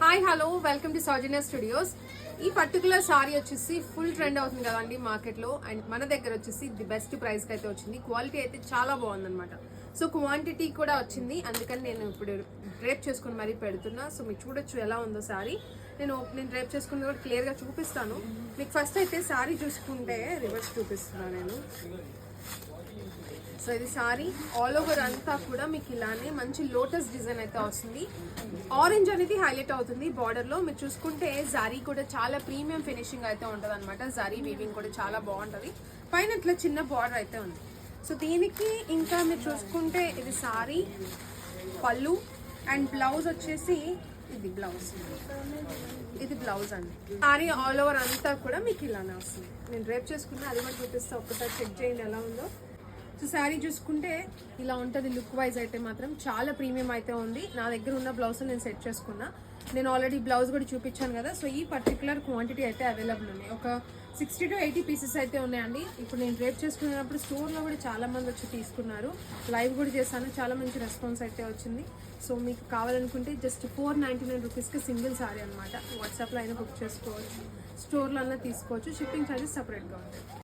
Hi hello welcome to Soujanya studios. ఈ particular sorry వచ్చేసి full trend అవుతుంది కదండి మార్కెట్లో. అండ్ మన దగ్గర వచ్చేసి ది బెస్ట్ ప్రైస్కి అయితే వచ్చింది. క్వాలిటీ అయితే చాలా బాగుందన్నమాట. సో క్వాంటిటీ కూడా వచ్చింది, అందుకని నేను ఇప్పుడు డ్రేప్ చేసుకుని మరీ పెడుతున్నా. సో మీరు చూడొచ్చు ఎలా ఉందో సారీ. నేను డ్రేప్ చేసుకుని కూడా క్లియర్గా చూపిస్తాను మీకు. ఫస్ట్ అయితే సారీ చూసుకుంటే రివర్స్ చూపిస్తున్నాను నేను. సో ఇది సారీ ఆల్ ఓవర్ అంతా కూడా మీకు ఇలానే మంచి లోటస్ డిజైన్ అయితే వస్తుంది. ఆరెంజ్ అనేది హైలైట్ అవుతుంది బార్డర్ లో. మీరు చూసుకుంటే జారీ కూడా చాలా ప్రీమియం ఫినిషింగ్ అయితే ఉంటుంది అనమాట. జారీ వీవింగ్ కూడా చాలా బాగుంటుంది. పైన ఇట్లా చిన్న బార్డర్ అయితే ఉంది. సో దీనికి ఇంకా మీరు చూసుకుంటే ఇది సారీ పళ్ళు అండ్ బ్లౌజ్ వచ్చేసి ఇది బ్లౌజ్ అండి. సారీ ఆల్ ఓవర్ అంతా కూడా మీకు ఇలానే వస్తుంది. నేను డ్రేప్ చేసుకున్నా, అది కూడా చూపిస్తా. ఒక్కసారి చెక్ చేయండి ఎలా ఉందో. సో శారీ చూసుకుంటే ఇలా ఉంటుంది. లుక్ వైజ్ అయితే మాత్రం చాలా ప్రీమియం అయితే ఉంది. నా దగ్గర ఉన్న బ్లౌజ్ నేను సెట్ చేసుకున్నా. నేను ఆల్రెడీ బ్లౌజ్ కూడా చూపించాను కదా. సో ఈ పర్టికులర్ క్వాంటిటీ అయితే అవైలబుల్ ఉన్నాయి. ఒక 60 to 80 పీసెస్ అయితే ఉన్నాయండి. ఇప్పుడు నేను డ్రేప్ చేసుకున్నప్పుడు స్టోర్లో కూడా చాలా మంది వచ్చి తీసుకున్నారు. లైవ్ కూడా చేశాను, చాలా మంచి రెస్పాన్స్ అయితే వచ్చింది. సో మీకు కావాలనుకుంటే జస్ట్ 499 రూపీస్కి సింగిల్ సారీ అనమాట. వాట్సాప్లో అయినా బుక్ చేసుకోవచ్చు, స్టోర్లో అయినా తీసుకోవచ్చు. షిప్పింగ్ ఛార్జెస్ సపరేట్గా ఉంటాయి.